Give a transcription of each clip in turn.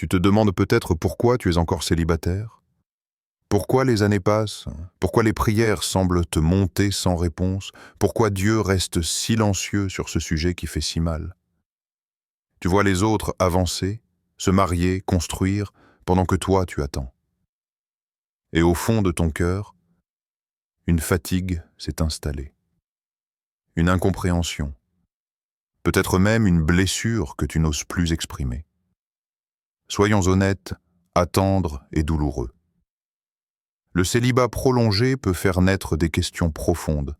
Tu te demandes peut-être pourquoi tu es encore célibataire? Pourquoi les années passent? Pourquoi les prières semblent te monter sans réponse? Pourquoi Dieu reste silencieux sur ce sujet qui fait si mal? Tu vois les autres avancer, se marier, construire, pendant que toi tu attends. Et au fond de ton cœur, une fatigue s'est installée. Une incompréhension. Peut-être même une blessure que tu n'oses plus exprimer. Soyons honnêtes, attendre est douloureux. Le célibat prolongé peut faire naître des questions profondes,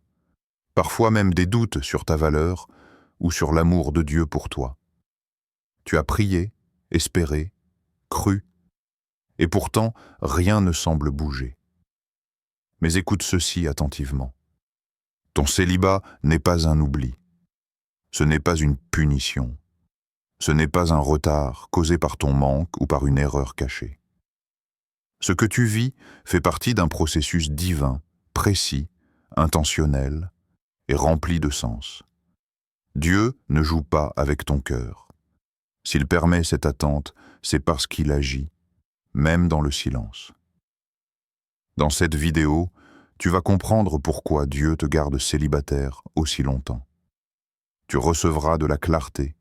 parfois même des doutes sur ta valeur ou sur l'amour de Dieu pour toi. Tu as prié, espéré, cru, et pourtant rien ne semble bouger. Mais écoute ceci attentivement. Ton célibat n'est pas un oubli. Ce n'est pas une punition. Ce n'est pas un retard causé par ton manque ou par une erreur cachée. Ce que tu vis fait partie d'un processus divin, précis, intentionnel et rempli de sens. Dieu ne joue pas avec ton cœur. S'il permet cette attente, c'est parce qu'il agit, même dans le silence. Dans cette vidéo, tu vas comprendre pourquoi Dieu te garde célibataire aussi longtemps. Tu recevras de la clarté,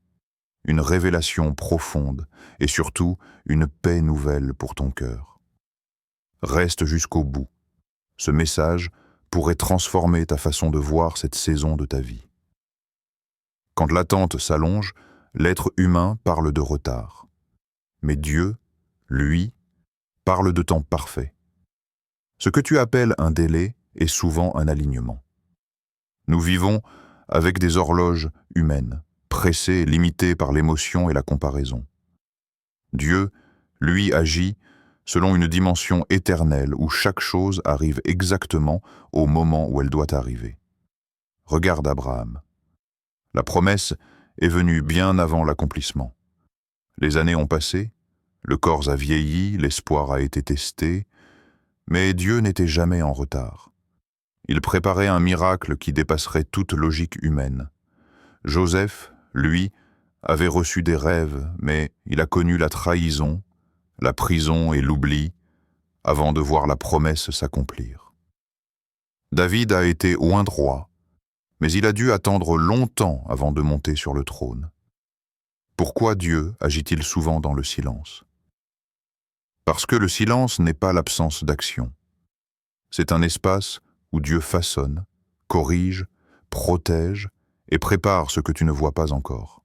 une révélation profonde et surtout une paix nouvelle pour ton cœur. Reste jusqu'au bout. Ce message pourrait transformer ta façon de voir cette saison de ta vie. Quand l'attente s'allonge, l'être humain parle de retard. Mais Dieu, lui, parle de temps parfait. Ce que tu appelles un délai est souvent un alignement. Nous vivons avec des horloges humaines, pressées et limitées par l'émotion et la comparaison. Dieu, lui, agit selon une dimension éternelle où chaque chose arrive exactement au moment où elle doit arriver. Regarde Abraham. La promesse est venue bien avant l'accomplissement. Les années ont passé, le corps a vieilli, l'espoir a été testé, mais Dieu n'était jamais en retard. Il préparait un miracle qui dépasserait toute logique humaine. Joseph, lui, avait reçu des rêves, mais il a connu la trahison, la prison et l'oubli, avant de voir la promesse s'accomplir. David a été oint roi, mais il a dû attendre longtemps avant de monter sur le trône. Pourquoi Dieu agit-il souvent dans le silence? Parce que le silence n'est pas l'absence d'action. C'est un espace où Dieu façonne, corrige, protège et prépare ce que tu ne vois pas encore.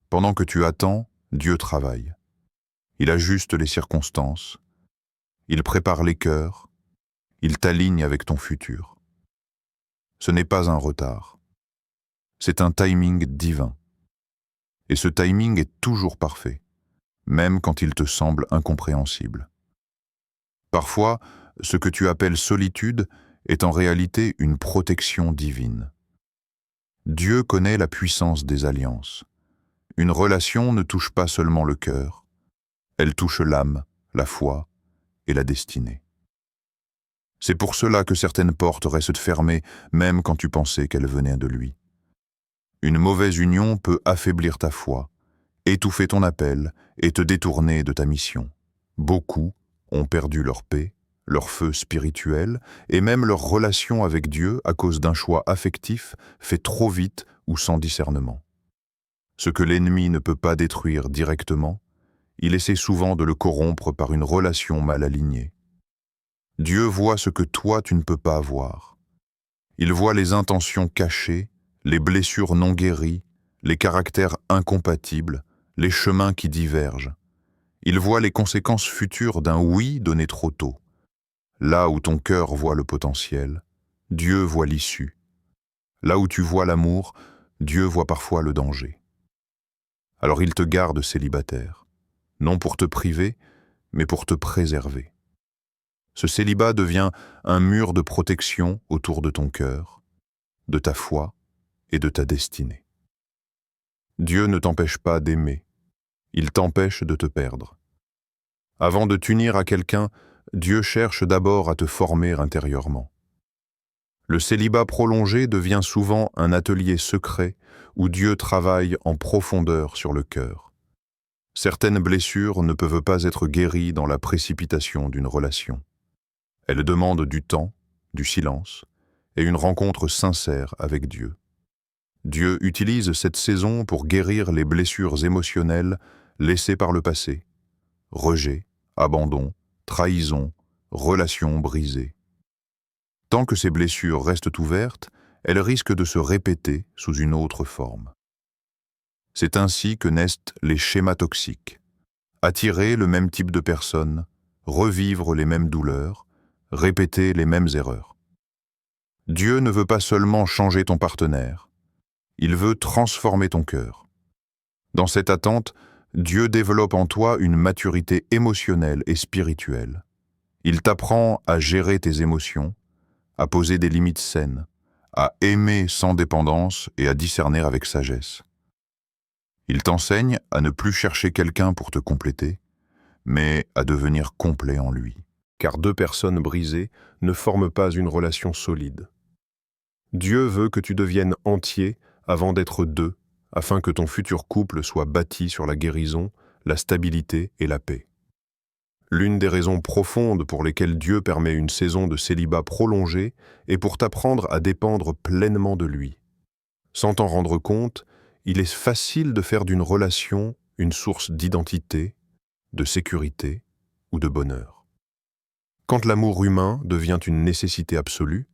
Pendant que tu attends, Dieu travaille. Il ajuste les circonstances, il prépare les cœurs, il t'aligne avec ton futur. Ce n'est pas un retard, c'est un timing divin. Et ce timing est toujours parfait, même quand il te semble incompréhensible. Parfois, ce que tu appelles solitude est en réalité une protection divine. Dieu connaît la puissance des alliances. Une relation ne touche pas seulement le cœur, elle touche l'âme, la foi et la destinée. C'est pour cela que certaines portes restent fermées même quand tu pensais qu'elles venaient de lui. Une mauvaise union peut affaiblir ta foi, étouffer ton appel et te détourner de ta mission. Beaucoup ont perdu leur paix, leur feu spirituel et même leur relation avec Dieu à cause d'un choix affectif fait trop vite ou sans discernement. Ce que l'ennemi ne peut pas détruire directement, il essaie souvent de le corrompre par une relation mal alignée. Dieu voit ce que toi tu ne peux pas voir. Il voit les intentions cachées, les blessures non guéries, les caractères incompatibles, les chemins qui divergent. Il voit les conséquences futures d'un oui donné trop tôt. Là où ton cœur voit le potentiel, Dieu voit l'issue. Là où tu vois l'amour, Dieu voit parfois le danger. Alors il te garde célibataire, non pour te priver, mais pour te préserver. Ce célibat devient un mur de protection autour de ton cœur, de ta foi et de ta destinée. Dieu ne t'empêche pas d'aimer, il t'empêche de te perdre. Avant de t'unir à quelqu'un, Dieu cherche d'abord à te former intérieurement. Le célibat prolongé devient souvent un atelier secret où Dieu travaille en profondeur sur le cœur. Certaines blessures ne peuvent pas être guéries dans la précipitation d'une relation. Elles demandent du temps, du silence et une rencontre sincère avec Dieu. Dieu utilise cette saison pour guérir les blessures émotionnelles laissées par le passé. Rejet, abandon, trahison, relations brisées. Tant que ces blessures restent ouvertes, elles risquent de se répéter sous une autre forme. C'est ainsi que naissent les schémas toxiques. Attirer le même type de personnes, revivre les mêmes douleurs, répéter les mêmes erreurs. Dieu ne veut pas seulement changer ton partenaire, il veut transformer ton cœur. Dans cette attente, Dieu développe en toi une maturité émotionnelle et spirituelle. Il t'apprend à gérer tes émotions, à poser des limites saines, à aimer sans dépendance et à discerner avec sagesse. Il t'enseigne à ne plus chercher quelqu'un pour te compléter, mais à devenir complet en lui. Car deux personnes brisées ne forment pas une relation solide. Dieu veut que tu deviennes entier avant d'être deux, afin que ton futur couple soit bâti sur la guérison, la stabilité et la paix. L'une des raisons profondes pour lesquelles Dieu permet une saison de célibat prolongée est pour t'apprendre à dépendre pleinement de lui. Sans t'en rendre compte, il est facile de faire d'une relation une source d'identité, de sécurité ou de bonheur. Quand l'amour humain devient une nécessité absolue,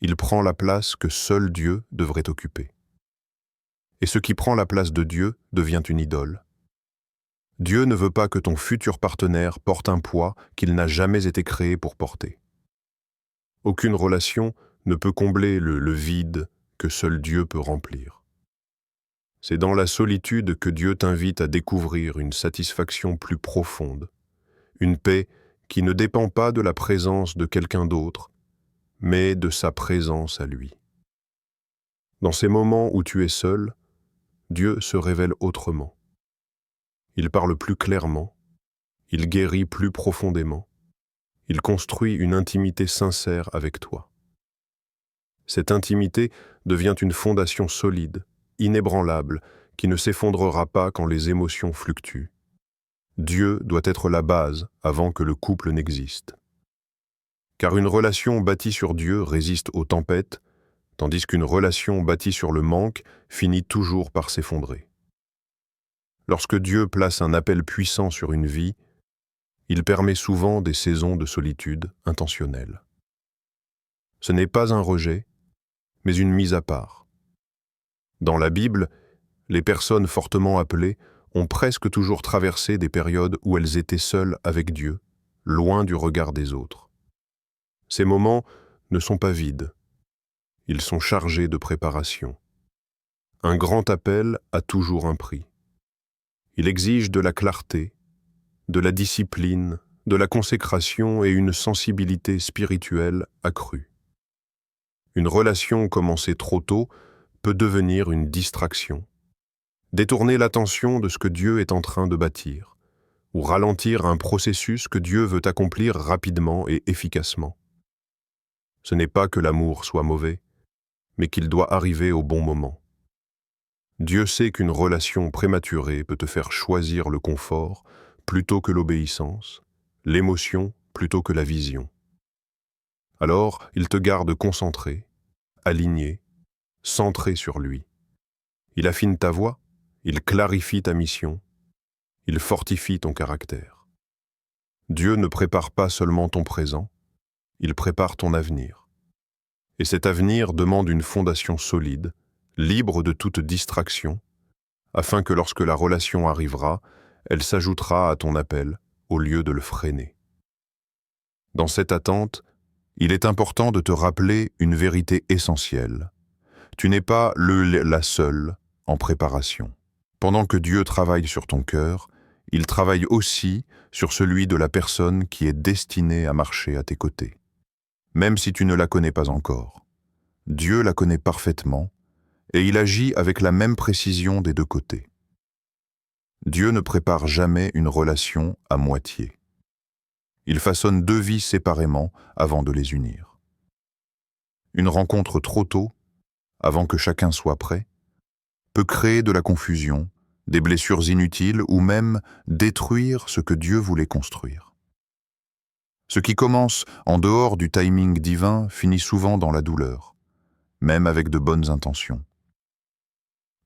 il prend la place que seul Dieu devrait occuper. Et ce qui prend la place de Dieu devient une idole. Dieu ne veut pas que ton futur partenaire porte un poids qu'il n'a jamais été créé pour porter. Aucune relation ne peut combler le vide que seul Dieu peut remplir. C'est dans la solitude que Dieu t'invite à découvrir une satisfaction plus profonde, une paix qui ne dépend pas de la présence de quelqu'un d'autre, mais de sa présence à lui. Dans ces moments où tu es seul, Dieu se révèle autrement. Il parle plus clairement, il guérit plus profondément, il construit une intimité sincère avec toi. Cette intimité devient une fondation solide, inébranlable, qui ne s'effondrera pas quand les émotions fluctuent. Dieu doit être la base avant que le couple n'existe. Car une relation bâtie sur Dieu résiste aux tempêtes, tandis qu'une relation bâtie sur le manque finit toujours par s'effondrer. Lorsque Dieu place un appel puissant sur une vie, il permet souvent des saisons de solitude intentionnelles. Ce n'est pas un rejet, mais une mise à part. Dans la Bible, les personnes fortement appelées ont presque toujours traversé des périodes où elles étaient seules avec Dieu, loin du regard des autres. Ces moments ne sont pas vides, ils sont chargés de préparation. Un grand appel a toujours un prix. Il exige de la clarté, de la discipline, de la consécration et une sensibilité spirituelle accrue. Une relation commencée trop tôt peut devenir une distraction, détourner l'attention de ce que Dieu est en train de bâtir, ou ralentir un processus que Dieu veut accomplir rapidement et efficacement. Ce n'est pas que l'amour soit mauvais, mais qu'il doit arriver au bon moment. Dieu sait qu'une relation prématurée peut te faire choisir le confort plutôt que l'obéissance, l'émotion plutôt que la vision. Alors, il te garde concentré, aligné, centré sur lui. Il affine ta voix, il clarifie ta mission, il fortifie ton caractère. Dieu ne prépare pas seulement ton présent, il prépare ton avenir. Et cet avenir demande une fondation solide, libre de toute distraction, afin que lorsque la relation arrivera, elle s'ajoutera à ton appel au lieu de le freiner. Dans cette attente, il est important de te rappeler une vérité essentielle. Tu n'es pas la seule en préparation. Pendant que Dieu travaille sur ton cœur, il travaille aussi sur celui de la personne qui est destinée à marcher à tes côtés. Même si tu ne la connais pas encore, Dieu la connaît parfaitement et il agit avec la même précision des deux côtés. Dieu ne prépare jamais une relation à moitié. Il façonne deux vies séparément avant de les unir. Une rencontre trop tôt, avant que chacun soit prêt, peut créer de la confusion, des blessures inutiles ou même détruire ce que Dieu voulait construire. Ce qui commence en dehors du timing divin finit souvent dans la douleur, même avec de bonnes intentions.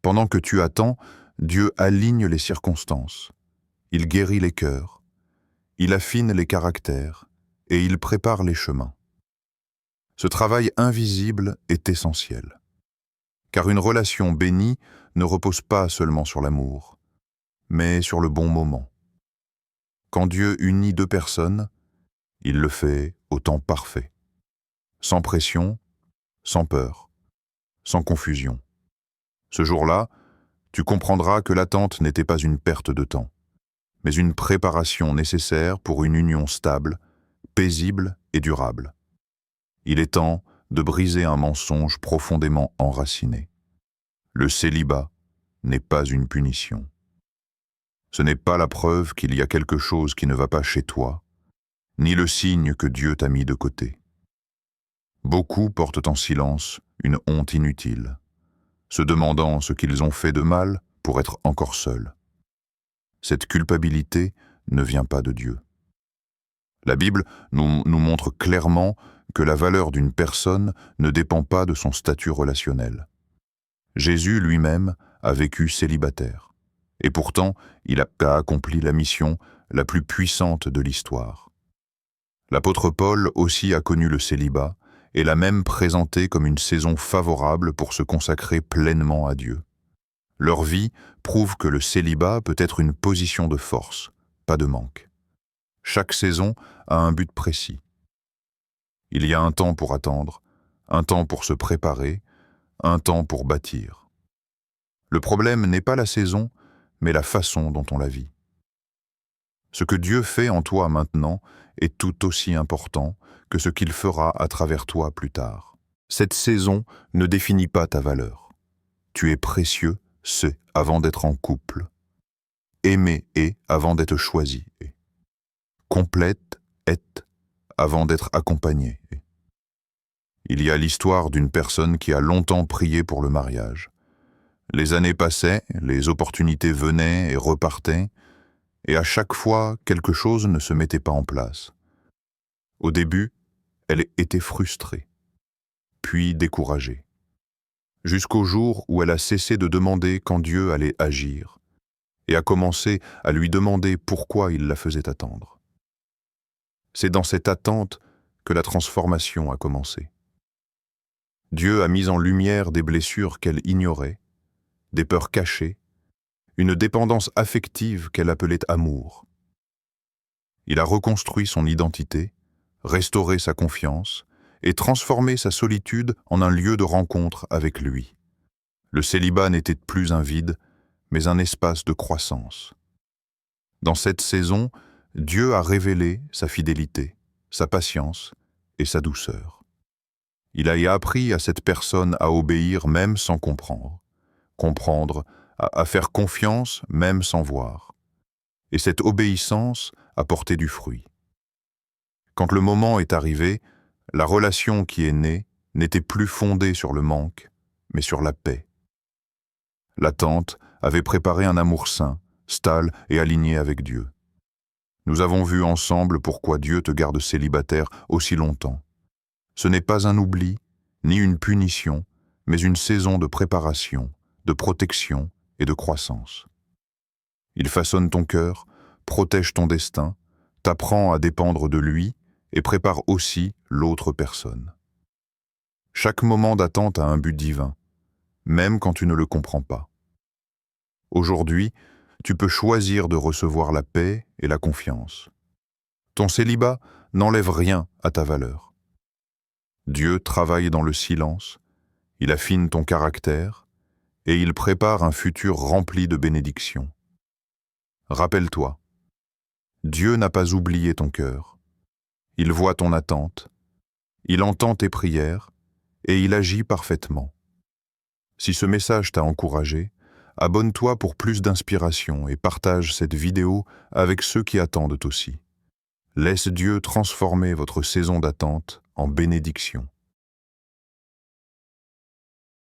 Pendant que tu attends, Dieu aligne les circonstances, il guérit les cœurs, il affine les caractères et il prépare les chemins. Ce travail invisible est essentiel, car une relation bénie ne repose pas seulement sur l'amour, mais sur le bon moment. Quand Dieu unit deux personnes, il le fait au temps parfait, sans pression, sans peur, sans confusion. Ce jour-là, tu comprendras que l'attente n'était pas une perte de temps, mais une préparation nécessaire pour une union stable, paisible et durable. Il est temps de briser un mensonge profondément enraciné. Le célibat n'est pas une punition. Ce n'est pas la preuve qu'il y a quelque chose qui ne va pas chez toi, ni le signe que Dieu t'a mis de côté. Beaucoup portent en silence une honte inutile, se demandant ce qu'ils ont fait de mal pour être encore seuls. Cette culpabilité ne vient pas de Dieu. La Bible nous montre clairement que la valeur d'une personne ne dépend pas de son statut relationnel. Jésus lui-même a vécu célibataire, et pourtant il a accompli la mission la plus puissante de l'histoire. L'apôtre Paul aussi a connu le célibat et l'a même présenté comme une saison favorable pour se consacrer pleinement à Dieu. Leur vie prouve que le célibat peut être une position de force, pas de manque. Chaque saison a un but précis. Il y a un temps pour attendre, un temps pour se préparer, un temps pour bâtir. Le problème n'est pas la saison, mais la façon dont on la vit. Ce que Dieu fait en toi maintenant est tout aussi important que ce qu'il fera à travers toi plus tard. Cette saison ne définit pas ta valeur. Tu es précieux, c'est avant d'être en couple. Aimé est avant d'être choisi. Complète est avant d'être accompagné. Il y a l'histoire d'une personne qui a longtemps prié pour le mariage. Les années passaient, les opportunités venaient et repartaient, et à chaque fois, quelque chose ne se mettait pas en place. Au début, elle était frustrée, puis découragée, jusqu'au jour où elle a cessé de demander quand Dieu allait agir, et a commencé à lui demander pourquoi il la faisait attendre. C'est dans cette attente que la transformation a commencé. Dieu a mis en lumière des blessures qu'elle ignorait, des peurs cachées, une dépendance affective qu'elle appelait amour. Il a reconstruit son identité, restauré sa confiance et transformé sa solitude en un lieu de rencontre avec lui. Le célibat n'était plus un vide, mais un espace de croissance. Dans cette saison, Dieu a révélé sa fidélité, sa patience et sa douceur. Il a appris à cette personne à obéir même sans comprendre, à faire confiance même sans voir. Et cette obéissance a porté du fruit. Quand le moment est arrivé, la relation qui est née n'était plus fondée sur le manque, mais sur la paix. L'attente avait préparé un amour sain, stable et aligné avec Dieu. Nous avons vu ensemble pourquoi Dieu te garde célibataire aussi longtemps. Ce n'est pas un oubli, ni une punition, mais une saison de préparation, de protection et de croissance. Il façonne ton cœur, protège ton destin, t'apprend à dépendre de lui et prépare aussi l'autre personne. Chaque moment d'attente a un but divin, même quand tu ne le comprends pas. Aujourd'hui, tu peux choisir de recevoir la paix et la confiance. Ton célibat n'enlève rien à ta valeur. Dieu travaille dans le silence, il affine ton caractère et il prépare un futur rempli de bénédictions. Rappelle-toi, Dieu n'a pas oublié ton cœur. Il voit ton attente, il entend tes prières et il agit parfaitement. Si ce message t'a encouragé, abonne-toi pour plus d'inspiration et partage cette vidéo avec ceux qui attendent aussi. Laisse Dieu transformer votre saison d'attente en bénédiction.